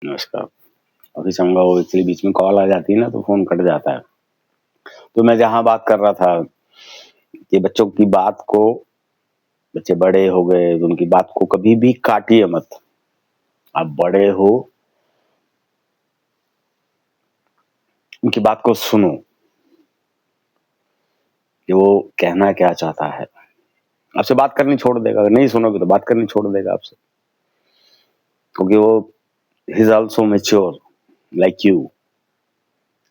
नमस्कार। अभी समझा वो एक्चुअली बीच में कॉल आ जाती है ना तो फ़ोन कट जाता है। तो मैं जहाँ बात कर रहा था कि बच्चों की बात को बच्चे बड़े हो गए तो उनकी बात को कभी भी काटिए मत। आप बड़े हो, उनकी बात को सुनो कि वो कहना क्या चाहता है। आपसे बात करनी छोड़ देगा, अगर नहीं सुनोगे तो बात करनी छोड़ देगा आपसे। क्योंकि वो he is also mature like you.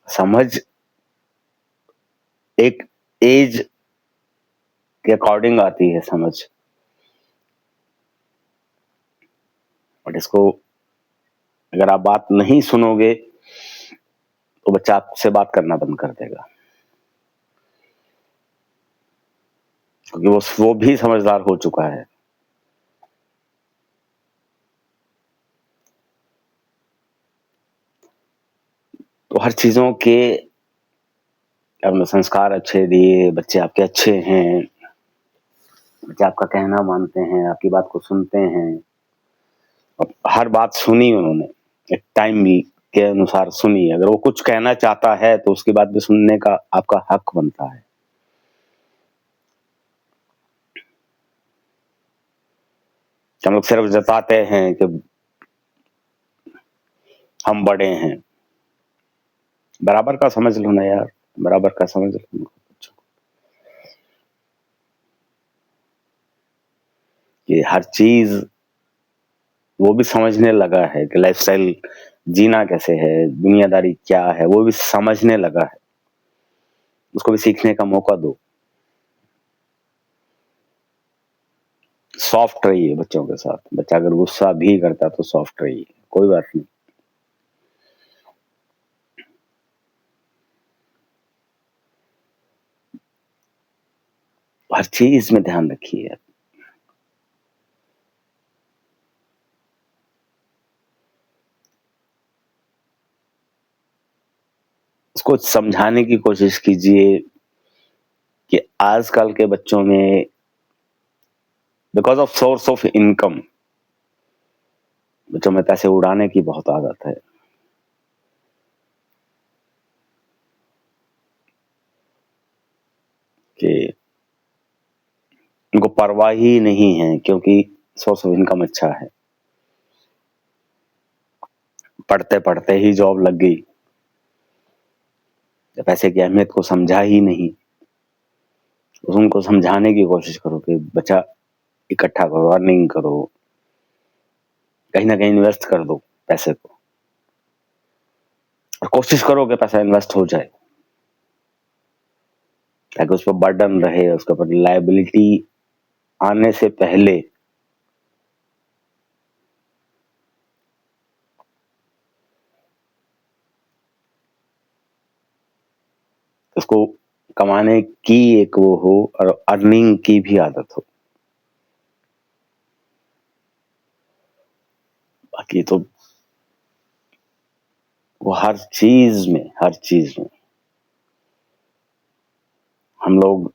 समझ एक एज के अकॉर्डिंग आती है समझ। बट इसको अगर आप बात नहीं सुनोगे तो बच्चा आपसे बात करना बंद कर देगा। क्योंकि वो भी समझदार हो चुका है। तो हर चीज़ों के आपने संस्कार अच्छे दिए, बच्चे आपके अच्छे हैं, बच्चे आपका कहना मानते हैं, आपकी बात को सुनते हैं। और हर बात सुनी उन्होंने, एक टाइम भी के अनुसार सुनी। अगर वो कुछ कहना चाहता है तो उसकी बात भी सुनने का आपका हक बनता है। हम लोग सिर्फ जताते हैं कि हम बड़े हैं। बराबर का समझ लो ना यार, बराबर का समझ लो। कि हर चीज़ वो भी समझने लगा है कि लाइफ़स्टाइल जीना कैसे है, दुनियादारी क्या है, वो भी समझने लगा है। उसको भी सीखने का मौका दो। सॉफ्ट रहिए बच्चों के साथ। बच्चा अगर गुस्सा भी करता है तो सॉफ्ट रहिए, कोई बात नहीं। हर चीज़ में ध्यान रखिए। उसको समझाने की कोशिश कीजिए कि आजकल के बच्चों में because of source of income बच्चों में पैसे उड़ाने की बहुत आदत है। कि उनको परवाह ही नहीं है क्योंकि सोर्स ऑफ इनकम अच्छा है। पढ़ते-पढ़ते ही जॉब लग गई। पैसे की अहमियत को समझा ही नहीं। उनको समझाने की कोशिश करो कि बच्चा इकट्ठा करो, अर्निंग करो, कहीं न कहीं इन्वेस्ट कर दो पैसे को और कोशिश करो कि पैसा इन्वेस्ट हो जाए। ताकि उस पे बर्डन रहे, उसके ऊपर लायबिलिटी आने से पहले उसको कमाने की एक वो हो और अर्निंग की भी आदत हो। बाकी तो वो हर चीज़ में हम लोग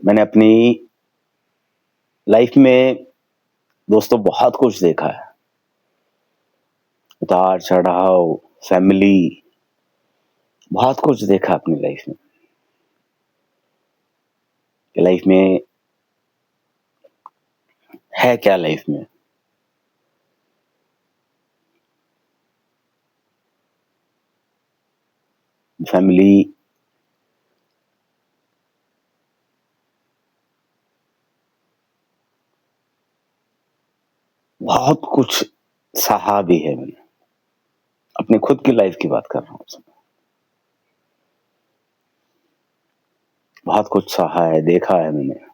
मैंने अपनी लाइफ में दोस्तों बहुत कुछ देखा है। उतार-चढ़ाव, फैमिली, बहुत कुछ देखा अपनी लाइफ में। कि लाइफ में है क्या लाइफ में? फैमिली बहुत कुछ सहा भी है मैंने। अपनी खुद की लाइफ की बात कर रहा हूँ। बहुत कुछ सहा है, देखा है मैंने।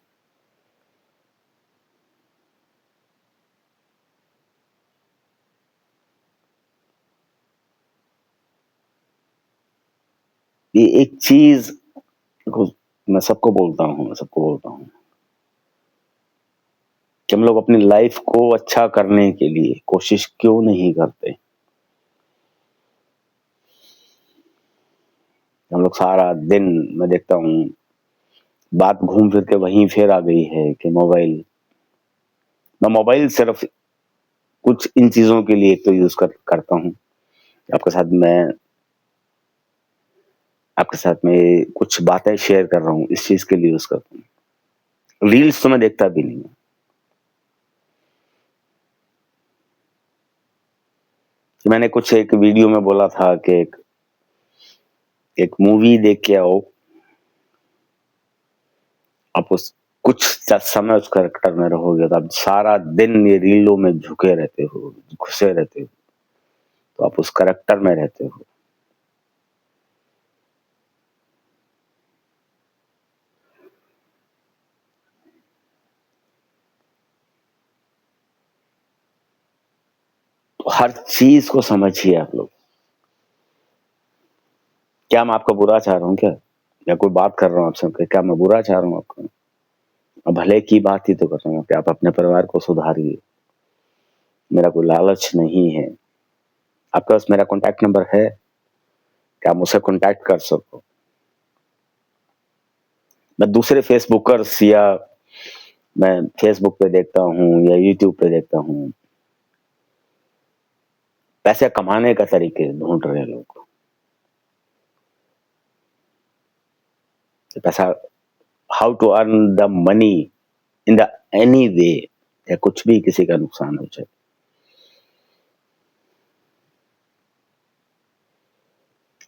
ये एक चीज़ देखो मैं सबको बोलता हूँ कि हम लोग अपनी लाइफ को अच्छा करने के लिए कोशिश क्यों नहीं करते? हम लोग सारा दिन मैं देखता हूँ बात घूम फिर के वहीं फिर आ गई है कि मोबाइल मैं मोबाइल सिर्फ कुछ इन चीज़ों के लिए तो यूज़ करता हूँ। आपके साथ मैं आपके साथ मैं कुछ बातें शेयर कर रहा हूँ, इस चीज़ के लिए यूज़ करता हूँ। रील्स तो मैं देखता भी नहीं हूँ। मैंने कुछ एक वीडियो में बोला था कि एक मूवी देख के आओ, आप उस कुछ समय उस कैरेक्टर में रहोगे तो आप सारा दिन ये रीलों में झुके रहते हो, घुसे रहते हो, तो आप उस कैरेक्टर में रहते हो। तो हर चीज़ को समझिए आप लोग। क्या मैं आपका बुरा चाह रहा हूँ क्या? या कोई बात कर रहा हूँ आपसे, क्या मैं बुरा चाह रहा हूँ आपका? भले की बात ही तो कर रहा हूँ कि आप अपने परिवार को सुधारिए। मेरा कोई लालच नहीं है। आपके पास मेरा कॉन्टैक्ट नंबर है कि आप मुझसे कॉन्टैक्ट कर सको? मैं दूसरे फेसबुकर्स या मैं फेसबुक पे देखता हूँ या यूट्यूब पे देखता हूँ, पैसे कमाने का तरीके ढूँढ रहे हैं लोग। पैसा, how to earn the money in the any way, या कुछ भी किसी का नुकसान हो जाए।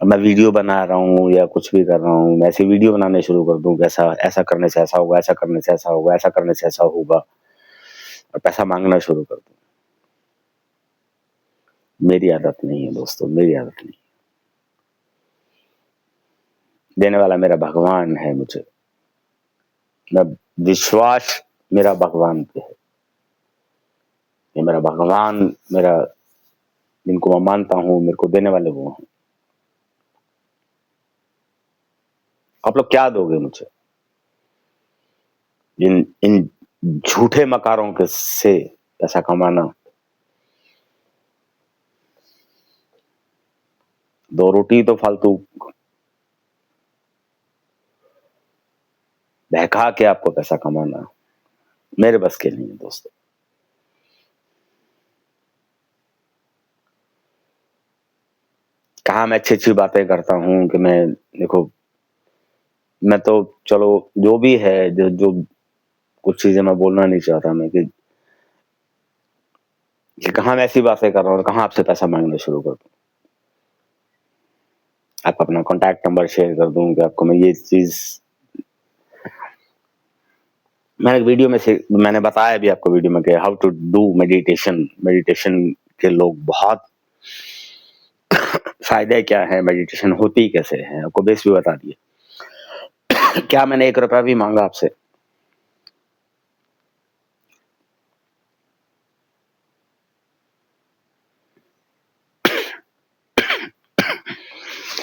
अब मैं वीडियो बना रहा हूँ या कुछ भी कर रहा हूँ, मैं ऐसे वीडियो बनाने शुरू कर दूँ, ऐसा ऐसा करने से ऐसा होगा, ऐसा करने से ऐसा होगा, ऐसा करने से ऐसा होगा, और पैसा मांगना शुरू कर दूँ। मेरी आदत नहीं है दोस्तों, मेरी आदत नहीं। देने वाला मेरा भगवान है मुझे। मैं विश्वास मेरा भगवान पे है। ये मेरा भगवान, मेरा जिनको मैं मानता हूँ, मेरे को देने वाले वो हैं। आप लोग क्या दोगे मुझे? इन इन झूठे मकारों के से पैसा कमाना, 2 रोटी तो फालतू बहका के आपको पैसा कमाना, मेरे बस के नहीं है दोस्तों। कहाँ मैं अच्छी-अच्छी बातें करता हूँ कि मैं देखो, मैं तो चलो जो भी है, जो जो कुछ चीज़ें मैं बोलना नहीं चाहता मैं कि कहाँ मैं ऐसी बातें कर रहा हूँ और कहाँ आपसे पैसा माँगना शुरू कर दूँ। आपको अपना कॉन्टैक्ट नंबर शेयर कर दूँ कि आपको मैं ये चीज़, मैंने वीडियो में से मैंने बताया भी आपको वीडियो में कि how to do meditation. Meditation के लोग बहुत फ़ायदे क्या है, मेडिटेशन होती कैसे है, आपको बेस भी बता दिए। क्या मैंने ₹1 भी माँगा आपसे?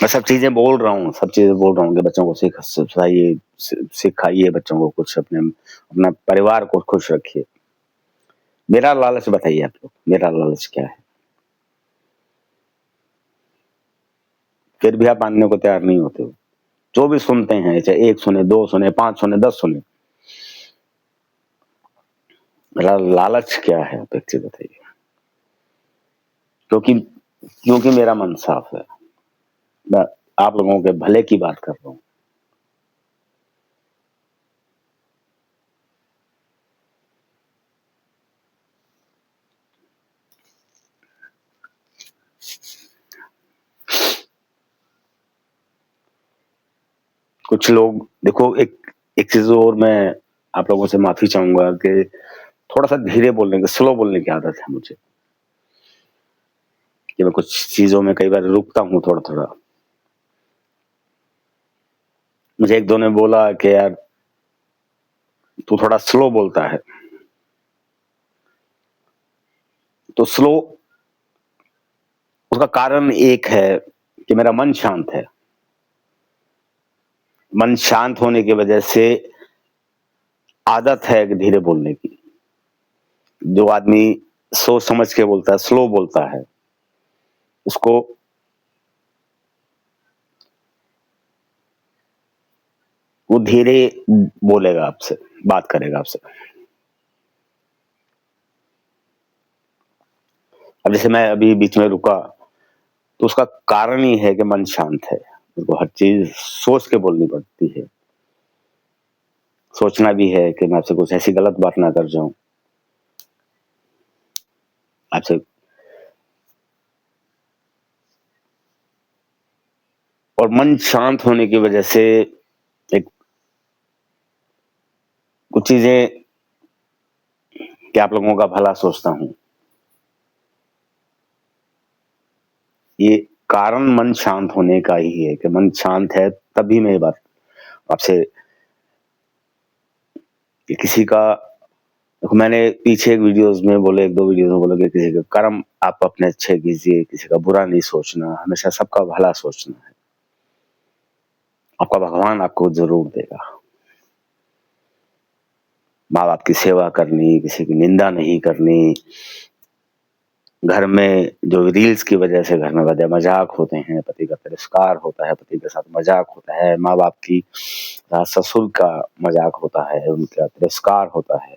मैं सब चीज़ें बोल रहा हूँ, सब चीज़ें बोल रहा हूँ कि बच्चों को सिखाइए, सिखाइए बच्चों को कुछ, अपना परिवार को खुश रखिए। मेरा लालच बताइए आप लोग, मेरा लालच क्या है? फिर भी आप मानने को तैयार नहीं होते हो। जो भी सुनते हैं, चाहे 1 सुने, 2 सुने, 5 सुने, 10 सुने, मेरा लालच क्या है आप एक चीज़ बताइए? क्योंकि क्योंकि मेरा मन साफ है। मैं आप लोगों के भले की बात कर रहा हूँ। कुछ लोग देखो, एक एक चीज़ और मैं आप लोगों से माफ़ी चाहूँगा कि थोड़ा-सा धीरे बोलने की, स्लो बोलने की आदत है मुझे, कि मैं कुछ चीज़ों में कई बार रुकता हूँ थोड़ा-थोड़ा। मुझे एक दो ने बोला कि यार तू थोड़ा स्लो बोलता है। तो स्लो, उसका कारण एक है कि मेरा मन शांत है। मन शांत होने की वजह से आदत है कि धीरे बोलने की। जो आदमी सोच समझ के बोलता है, स्लो बोलता है, उसको वो धीरे बोलेगा आपसे, बात करेगा आपसे। अब जैसे मैं अभी बीच में रुका, तो उसका कारण ही है कि मन शांत है। मेरे को हर चीज़ सोच के बोलनी पड़ती है। सोचना भी है कि मैं आपसे कुछ ऐसी गलत बात ना कर जाऊँ। आपसे और मन शांत होने की वजह से एक कुछ चीज़ें कि आप लोगों का भला सोचता हूँ। ये कारण मन शांत होने का ही है कि मन शांत है तभी मैं ये बात आपसे कि किसी का देखो मैंने पीछे एक वीडियोज़ में बोले 1-2 वीडियोज़ में बोला कि किसी का कर्म आप अपने अच्छे कीजिए, किसी का बुरा नहीं सोचना, हमेशा सबका भला सोचना है। आपका भगवान आपको ज़रूर देगा। माँ-बाप की सेवा करनी, किसी की निंदा नहीं करनी, घर में जो रील्स की वजह से घर में मज़ाक होते हैं, पति का तिरस्कार होता है, पति के साथ मज़ाक होता है, माँ-बाप की सास-ससुर का मज़ाक होता है, उनका तिरस्कार होता है।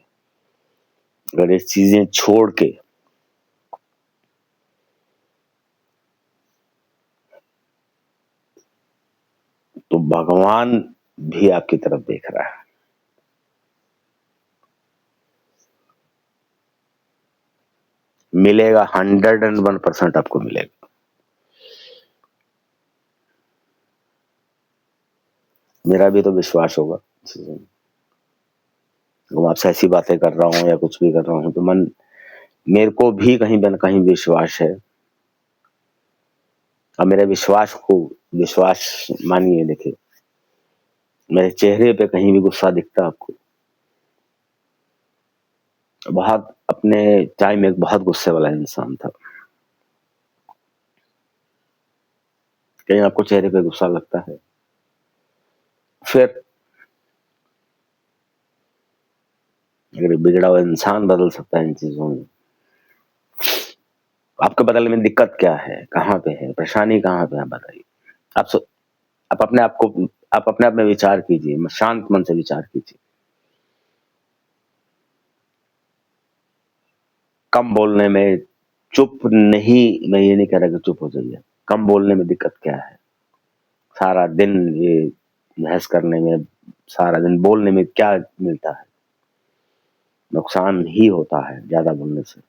अगर ये चीज़ें छोड़ के तो भगवान भी आपकी तरफ देख रहा है। मिलेगा 101% आपको मिलेगा। मेरा भी तो विश्वास होगा चीज़ों में। तो मैं आपसे ऐसी बातें कर रहा हूँ या कुछ भी कर रहा हूँ तो मन मेरे को भी कहीं न कहीं विश्वास है। और मेरे विश्वास को विश्वास मानिए देखिए, मेरे चेहरे पे कहीं भी गुस्सा दिखता है आपको? बहुत अपने टाइम में एक बहुत गुस्से वाला इंसान था। कहीं आपको चेहरे पे गुस्सा लगता है? फिर अगर बिगड़ा हुआ इंसान बदल सकता है इन चीज़ों में, आपके बदलने में दिक्कत क्या है? कहाँ पे है? परेशानी कहाँ पे है बताइए? आप सो आप अपने आप को आप अपने आप में विचार कीजिए, शांत मन से विचार कीजिए। कम बोलने में चुप नहीं मैं ये नहीं कह रहा कि चुप हो जाइए। कम बोलने में दिक्कत क्या है? सारा दिन ये बहस करने में, सारा दिन बोलने में क्या मिलता है? नुकसान ही होता है ज़्यादा बोलने से।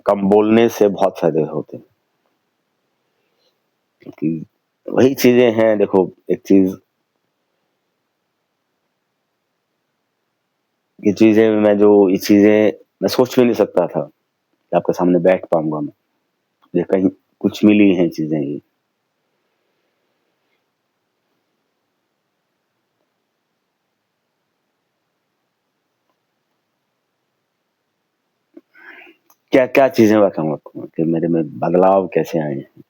कम बोलने से बहुत फ़ायदे होते हैं। क्योंकि वही चीज़ें हैं देखो एक चीज़ ये चीज़ें मैं जो ये चीज़ें मैं सोच भी नहीं सकता था कि आपके सामने बैठ पाऊँगा मैं। ये कहीं कुछ मिली हैं चीज़ें ये। क्या-क्या चीज़ें बताऊँ आपको कि मेरे में बदलाव कैसे आए हैं?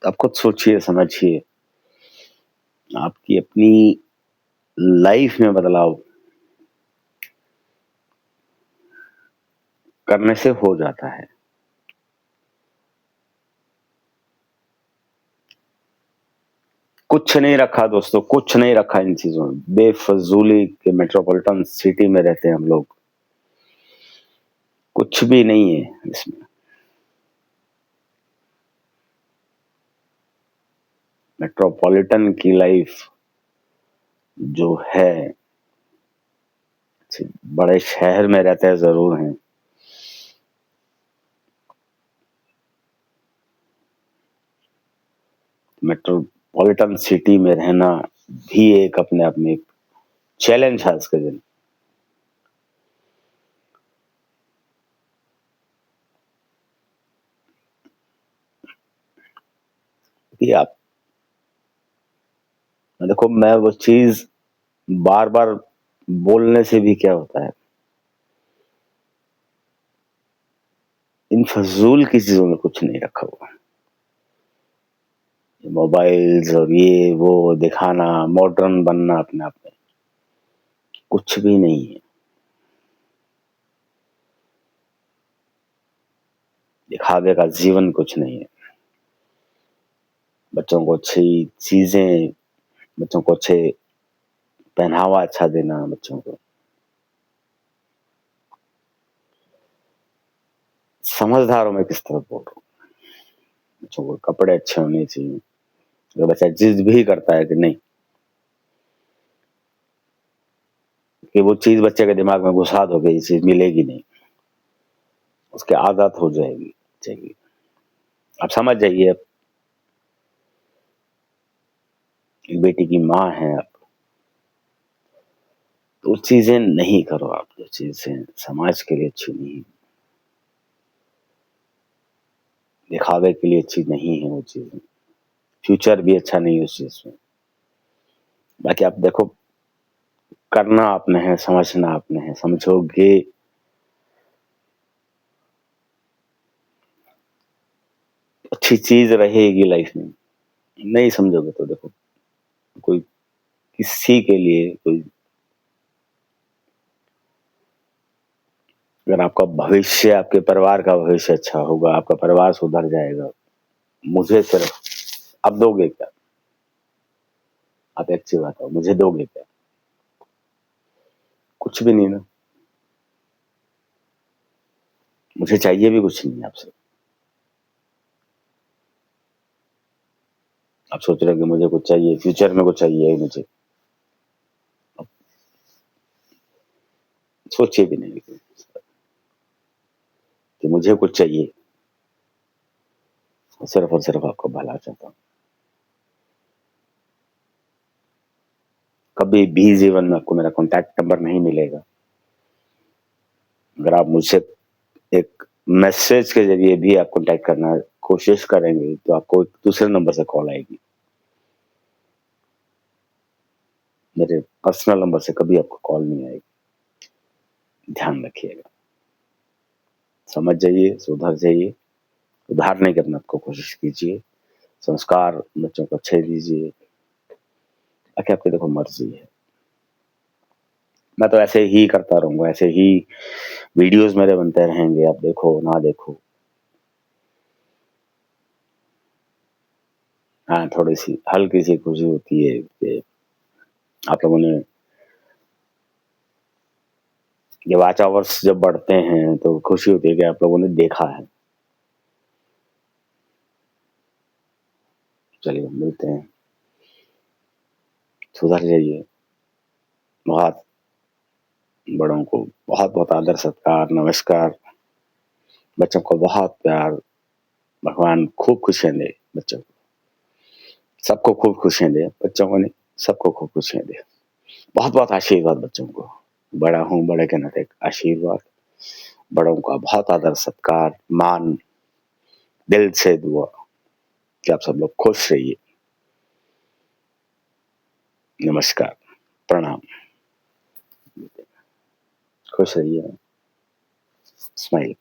आप खुद सोचिए, समझिए। आपकी अपनी लाइफ़ में बदलाव करने से हो जाता है। कुछ नहीं रखा दोस्तों, कुछ नहीं रखा इन चीज़ों में। बेफ़िज़ूली के मेट्रोपॉलिटन सिटी में रहते हैं हम लोग। कुछ भी नहीं है इसमें। मेट्रोपॉलिटन की लाइफ़ जो है, बड़े शहर में रहते हैं ज़रूर हैं। मेट्रोपॉलिटन सिटी में रहना भी एक अपने आप में एक चैलेंज है आज के दिन। कि आप देखो मैं वो चीज़ बार-बार बोलने से भी क्या होता है, इन फ़िज़ूल की चीज़ों में कुछ नहीं रखा हुआ। मोबाइल्स और ये वो दिखाना, मॉडर्न बनना अपने आप में, कुछ भी नहीं है। दिखावे का जीवन कुछ नहीं है। बच्चों को अच्छी चीज़ें, बच्चों को अच्छे पहनावा अच्छा देना बच्चों को। समझदार हूँ मैं किस तरफ बोल रहा हूँ। बच्चों को कपड़े अच्छे होने चाहिए। अगर बच्चा जिद भी करता है कि नहीं, कि वो चीज़ बच्चे के दिमाग में घुसा दोगे, ये चीज़ मिलेगी नहीं, उसकी आदत हो जाएगी चाहिए। आप समझ जाइए, एक बेटी की माँ हैं आप, तो चीज़ें नहीं करो आप, जो चीज़ें समाज के लिए अच्छी नहीं, दिखावे के लिए अच्छी नहीं है वो चीज़ें। फ्यूचर भी अच्छा नहीं है उस चीज़ में। बाकी आप देखो, करना आपने है, समझना आपने है, समझोगे अच्छी चीज़ रहेगी लाइफ में। नहीं समझोगे तो देखो, कोई किसी के लिए कोई, अगर आपका भविष्य, आपके परिवार का भविष्य अच्छा होगा, आपका परिवार सुधर जाएगा, मुझे सिर्फ आप दोगे क्या? आप एक चीज़ बताओ, मुझे दोगे क्या? कुछ भी नहीं ना। मुझे चाहिए भी कुछ नहीं आपसे। आप सोच रहे हो कि मुझे कुछ चाहिए, फ्यूचर में कुछ चाहिए ही मुझे। सोचिए भी नहीं कि मुझे कुछ चाहिए। सिर्फ और सिर्फ आपका भला चाहता हूँ। कभी भी जीवन में आपको मेरा कॉन्टैक्ट नंबर नहीं मिलेगा। अगर आप मुझसे एक मैसेज के ज़रिए भी आप कॉन्टैक्ट करना कोशिश करेंगे, तो आपको एक दूसरे नंबर से कॉल आएगी। मेरे पर्सनल नंबर से कभी आपको कॉल नहीं आएगी। ध्यान रखिएगा। समझ जाइए, सुधर जाइए। सुधार नहीं करना आपको कोशिश कीजिए। संस्कार बच्चों को अच्छे दीजिए। बाकी आपकी देखो मर्ज़ी है। मैं तो ऐसे ही करता रहूँगा, ऐसे ही वीडियोज़ मेरे बनते रहेंगे, आप देखो, ना देखो। हाँ, थोड़ी-सी हल्की-सी खुशी होती है कि आप लोगों ने, ये वॉच आवर्स जब बढ़ते हैं, तो खुशी होती है कि आप लोगों ने देखा है। चलिए मिलते हैं। सुधर जाइए। बहुत बड़ों को बहुत-बहुत आदर सत्कार, नमस्कार। बच्चों को बहुत प्यार। भगवान खूब खुशियाँ दे बच्चों को। सबको खूब खुशियाँ दे, बच्चों को नहीं, सबको खूब खुशियाँ दे। बहुत-बहुत आशीर्वाद बच्चों को। बड़ा हूँ, बड़े के नाते आशीर्वाद। बड़ों का बहुत आदर सत्कार, मान, दिल से दुआ कि आप सब लोग खुश रहिए। नमस्कार, प्रणाम। खुश रहिए। स्माइल।